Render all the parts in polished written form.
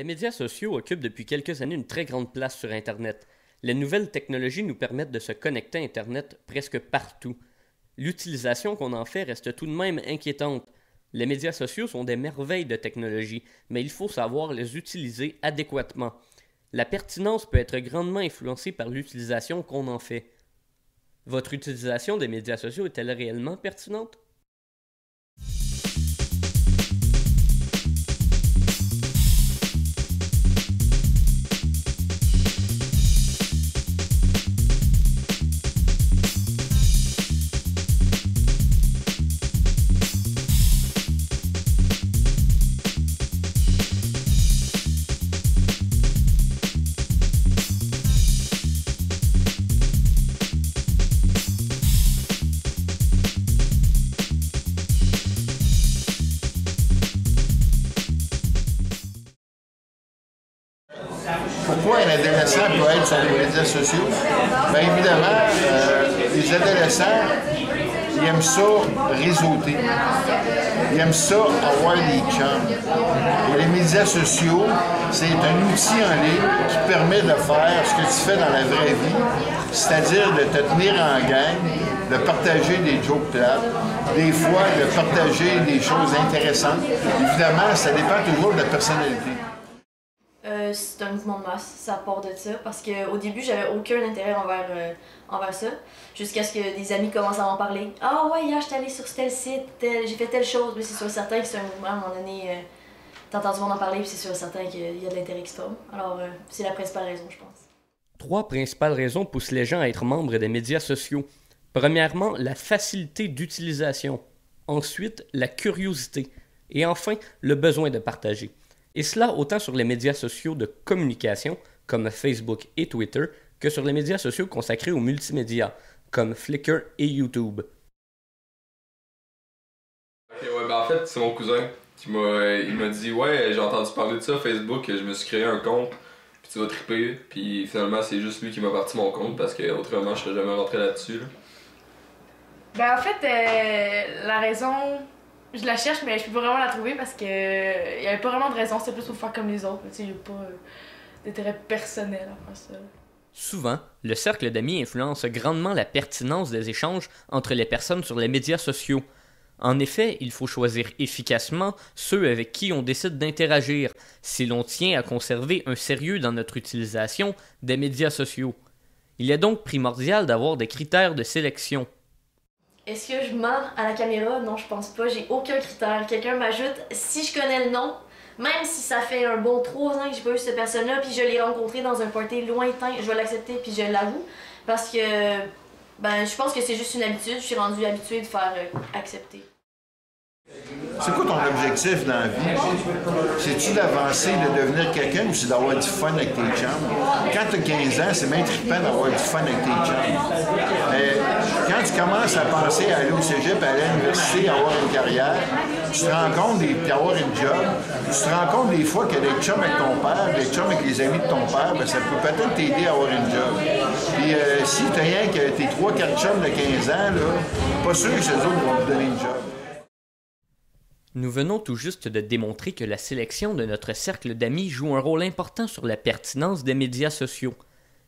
Les médias sociaux occupent depuis quelques années une très grande place sur Internet. Les nouvelles technologies nous permettent de se connecter à Internet presque partout. L'utilisation qu'on en fait reste tout de même inquiétante. Les médias sociaux sont des merveilles de technologie, mais il faut savoir les utiliser adéquatement. La pertinence peut être grandement influencée par l'utilisation qu'on en fait. Votre utilisation des médias sociaux est-elle réellement pertinente? Pourquoi un adolescent peut être sur les médias sociaux? Bien évidemment, les adolescents, ils aiment ça réseauter. Ils aiment ça avoir des chums. Et les médias sociaux, c'est un outil en ligne qui permet de faire ce que tu fais dans la vraie vie, c'est-à-dire de te tenir en gang, de partager des jokes plates, des fois de partager des choses intéressantes. Évidemment, ça dépend toujours de la personnalité. C'est un mouvement de masse, ça part de ça, parce qu'au début, j'avais aucun intérêt envers ça, jusqu'à ce que des amis commencent à m'en parler. « Ah ouais, hier, j'étais allée sur tel site, j'ai fait telle chose. » Mais c'est sûr certain que c'est un mouvement, à un moment donné, t'entends du monde en parler, puis c'est sûr certain qu'il y a de l'intérêt qui se forme. Alors, c'est la principale raison, je pense. 3 principales raisons poussent les gens à être membres des médias sociaux. Premièrement, la facilité d'utilisation. Ensuite, la curiosité. Et enfin, le besoin de partager. Et cela autant sur les médias sociaux de communication, comme Facebook et Twitter, que sur les médias sociaux consacrés aux multimédias, comme Flickr et YouTube. Ok, ouais, ben en fait, c'est mon cousin qui m'a dit « Ouais, j'ai entendu parler de ça, Facebook, je me suis créé un compte, puis tu vas triper. » Puis finalement, c'est juste lui qui m'a parti mon compte, parce que autrement, je serais jamais rentré là-dessus. Là. Ben en fait, la raison... Je la cherche, mais je peux pas vraiment la trouver parce que y avait pas vraiment de raison, c'était plus pour faire comme les autres. Tu sais, y a pas d'intérêt personnel à faire ça. Souvent, le cercle d'amis influence grandement la pertinence des échanges entre les personnes sur les médias sociaux. En effet, il faut choisir efficacement ceux avec qui on décide d'interagir, si l'on tient à conserver un sérieux dans notre utilisation des médias sociaux. Il est donc primordial d'avoir des critères de sélection. Est-ce que je mens à la caméra? Non, je pense pas. J'ai aucun critère. Quelqu'un m'ajoute, si je connais le nom, même si ça fait un bon 3 ans que j'ai pas vu cette personne-là, puis je l'ai rencontré dans un party lointain, je vais l'accepter puis je l'avoue. Parce que, je pense que c'est juste une habitude. Je suis rendue habituée de faire accepter. C'est quoi ton objectif dans la vie? C'est-tu d'avancer, de devenir quelqu'un ou c'est d'avoir du fun avec tes chums? Quand tu as 15 ans, c'est même trippant d'avoir du fun avec tes chums. Mais quand tu commences à penser à aller au cégep, à aller à l'université, à avoir une carrière, tu te rends compte d'avoir une job, tu te rends compte des fois que des chums avec ton père, des chums avec les amis de ton père, ça peut peut-être t'aider à avoir une job. Puis si tu as rien que tes 3-4 chums de 15 ans, là, pas sûr que ces autres vont te donner une job. Nous venons tout juste de démontrer que la sélection de notre cercle d'amis joue un rôle important sur la pertinence des médias sociaux.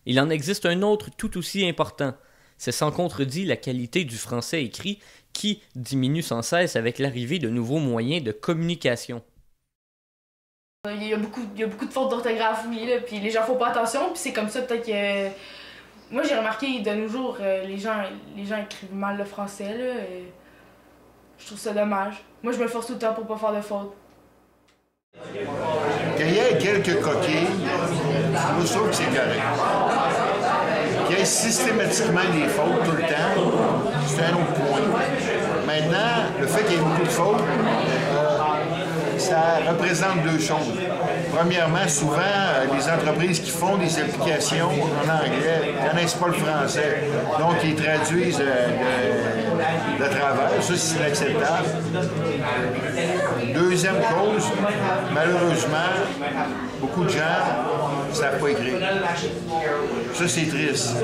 Il en existe un autre tout aussi important. C'est sans contredit la qualité du français écrit qui diminue sans cesse avec l'arrivée de nouveaux moyens de communication. Il y a beaucoup de fautes d'orthographe, oui, là, puis les gens font pas attention, puis c'est comme ça peut-être que... Moi j'ai remarqué de nos jours, les gens écrivent mal le français, là, et... Je trouve ça dommage. Moi, je me force tout le temps pour pas faire de fautes. Qu'il y ait quelques coquilles, je trouve que c'est correct. Qu'il y ait systématiquement des fautes tout le temps, c'est un autre point. Maintenant, le fait qu'il y ait beaucoup de fautes, ça représente 2 choses. Premièrement, souvent, les entreprises qui font des applications en anglais ne connaissent pas le français. Donc, ils traduisent de travers. Ça, c'est inacceptable. Deuxième cause, malheureusement, beaucoup de gens ne savent pas écrire. Ça, c'est triste.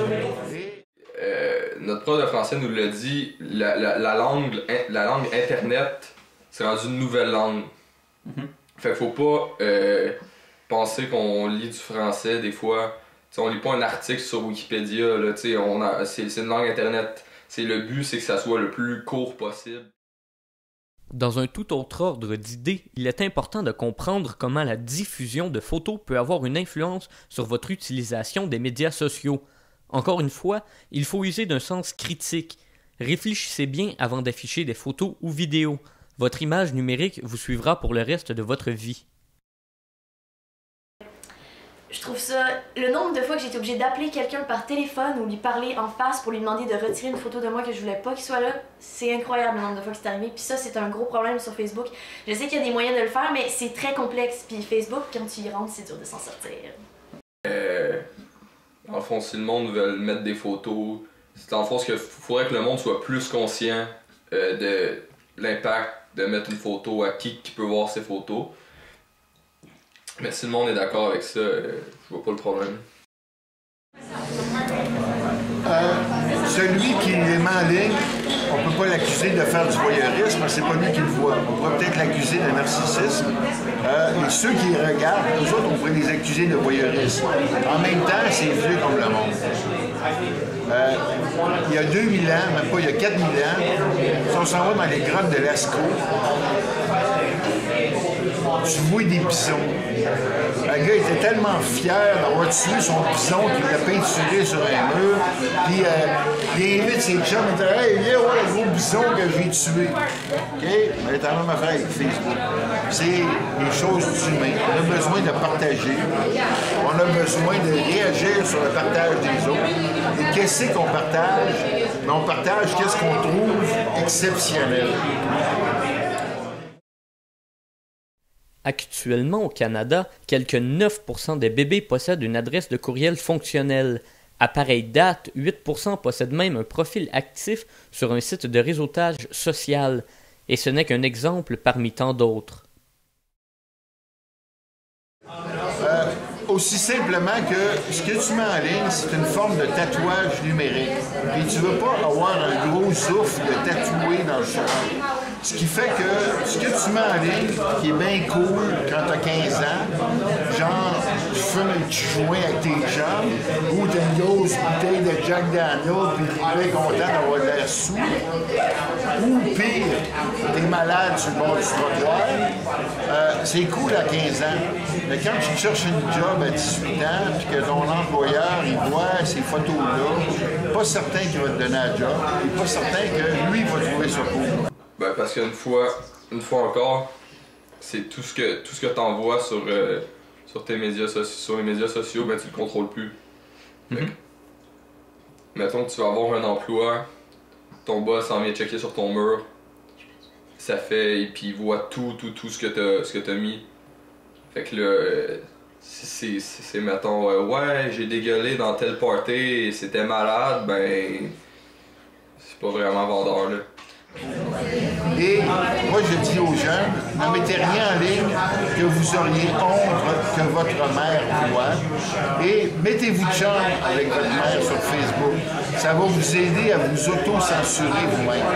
Notre prof de français nous l'a dit, la langue Internet, c'est rendu une nouvelle langue. Fait qu'il faut pas penser qu'on lit du français des fois. T'sais, on lit pas un article sur Wikipédia, là, c'est une langue internet. Le but, c'est que ça soit le plus court possible. Dans un tout autre ordre d'idées, il est important de comprendre comment la diffusion de photos peut avoir une influence sur votre utilisation des médias sociaux. Encore une fois, il faut user d'un sens critique. Réfléchissez bien avant d'afficher des photos ou vidéos. Votre image numérique vous suivra pour le reste de votre vie. Je trouve ça... Le nombre de fois que j'ai été obligée d'appeler quelqu'un par téléphone ou lui parler en face pour lui demander de retirer une photo de moi que je voulais pas qu'il soit là, c'est incroyable le nombre de fois que c'est arrivé. Puis ça, c'est un gros problème sur Facebook. Je sais qu'il y a des moyens de le faire, mais c'est très complexe. Puis Facebook, quand tu y rentres, c'est dur de s'en sortir. En fond, si le monde veut mettre des photos, c'est en fond, il faudrait que le monde soit plus conscient de l'impact de mettre une photo à qui peut voir ces photos. Mais si le monde est d'accord avec ça, je vois pas le problème. Celui qui les met en ligne, on peut pas l'accuser de faire du voyeurisme, c'est pas lui qui le voit. On pourrait peut-être l'accuser de narcissisme. Et ceux qui les regardent, eux autres, on pourrait les accuser de voyeurisme. En même temps, c'est vieux comme le monde. Il y a 2000 ans, même pas, il y a 4000 ans, si on s'en va dans les grottes de Lascaux, tu vois des bisons. Le gars était tellement fier d'avoir tué son bison qu'il l'a peinturé sur un mur. Puis il invite ses chums et il dit hey, viens voir le gros bison que j'ai tué. OK? Mais t'as la même affaire avec Facebook. C'est des choses humaines. On a besoin de partager. On a besoin de réagir sur le partage des autres. Et qu'est-ce qu'on partage? Mais on partage qu'est-ce qu'on trouve exceptionnel. Actuellement au Canada, quelques 9% des bébés possèdent une adresse de courriel fonctionnelle. À pareille date, 8% possèdent même un profil actif sur un site de réseautage social. Et ce n'est qu'un exemple parmi tant d'autres. Aussi simplement que ce que tu mets en ligne, c'est une forme de tatouage numérique. Et tu ne veux pas avoir un gros souffle de tatoué dans le chemin. Ce qui fait que ce que tu mets en ligne, qui est bien cool quand tu as 15 ans, genre tu fumes un petit joint avec tes chums, ou tu as une grosse bouteille de Jack Daniel puis tu es bien content d'avoir de l'air sous, ou pire, tu es malade sur le bord du trottoir, c'est cool à 15 ans. Mais quand tu cherches une job à 18 ans puis que ton employeur il voit ces photos-là, pas certain qu'il va te donner un job, et pas certain que lui va trouver ça cool. Ben parce qu'une fois encore, c'est tout ce que t'envoies sur tes médias sur les médias sociaux, ben tu le contrôles plus. Mettons que tu vas avoir un emploi, ton boss s'en vient checker sur ton mur, ça fait, et puis il voit tout ce que t'as mis. Fait que là, c'est mettons, ouais, j'ai dégueulé dans tel party et c'était malade, ben c'est pas vraiment vendeur là. Et moi, je dis aux jeunes, ne mettez rien en ligne que vous auriez honte que votre mère voit. Et mettez-vous chum avec votre mère sur Facebook. Ça va vous aider à vous auto-censurer vous-même.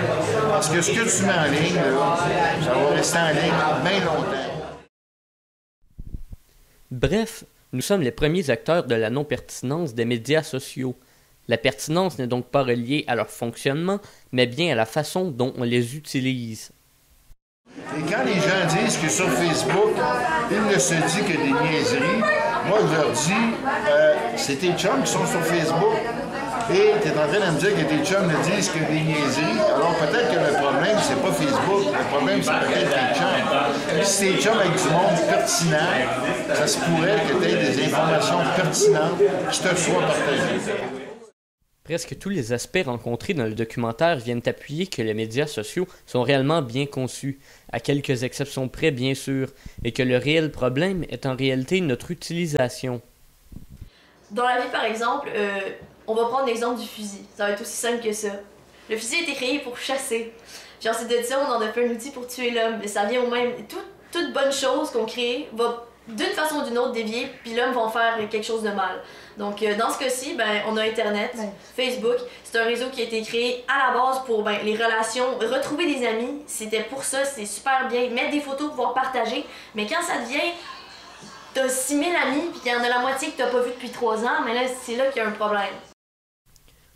Parce que ce que tu mets en ligne, là, ça va rester en ligne bien longtemps. Bref, nous sommes les premiers acteurs de la non-pertinence des médias sociaux. La pertinence n'est donc pas reliée à leur fonctionnement, mais bien à la façon dont on les utilise. Et quand les gens disent que sur Facebook, il ne se dit que des niaiseries, moi je leur dis, c'est tes chums qui sont sur Facebook. Et tu es en train de me dire que tes chums ne disent que des niaiseries. Alors peut-être que le problème, c'est pas Facebook, le problème, c'est peut-être tes chums. Si tes chums avec du monde pertinent, ça se pourrait que tu aies des informations pertinentes qui te soient partagées. Presque tous les aspects rencontrés dans le documentaire viennent appuyer que les médias sociaux sont réellement bien conçus, à quelques exceptions près bien sûr, et que le réel problème est en réalité notre utilisation. Dans la vie par exemple, on va prendre l'exemple du fusil, ça va être aussi simple que ça. Le fusil a été créé pour chasser, puis ensuite de ça on en a fait un outil pour tuer l'homme, mais ça vient au même, toute bonne chose qu'on crée va d'une façon ou d'une autre dévier, puis l'homme va en faire quelque chose de mal. Donc dans ce cas-ci, on a Internet, Facebook, c'est un réseau qui a été créé à la base pour les relations, retrouver des amis, c'était pour ça, c'est super bien, mettre des photos, pouvoir partager, mais quand ça devient t'as 6000 amis, puis il y en a la moitié que t'as pas vu depuis 3 ans, mais là, c'est là qu'il y a un problème.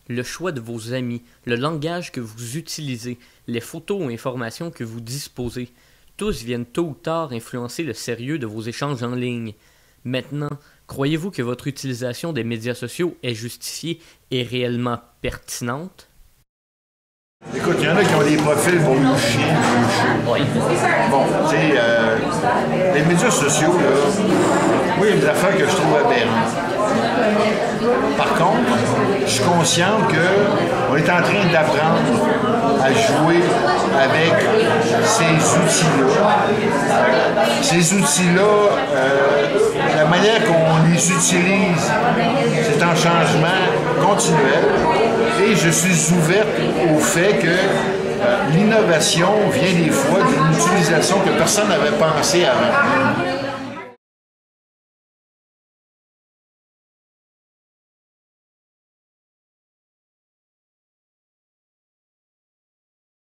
Le choix de vos amis, le langage que vous utilisez, les photos ou informations que vous disposez, tous viennent tôt ou tard influencer le sérieux de vos échanges en ligne. Maintenant, croyez-vous que votre utilisation des médias sociaux est justifiée et réellement pertinente? Écoute, il y en a qui ont des profils pour le chien. Oui. Bon, tu sais, les médias sociaux, là, moi, il y a des affaires que je trouve aberrantes. Par contre, je suis conscient qu'on est en train d'apprendre à jouer avec ces outils-là. Ces outils-là, la manière qu'on les utilise, c'est un changement continuel. Et je suis ouverte au fait que l'innovation vient des fois d'une utilisation que personne n'avait pensé avant.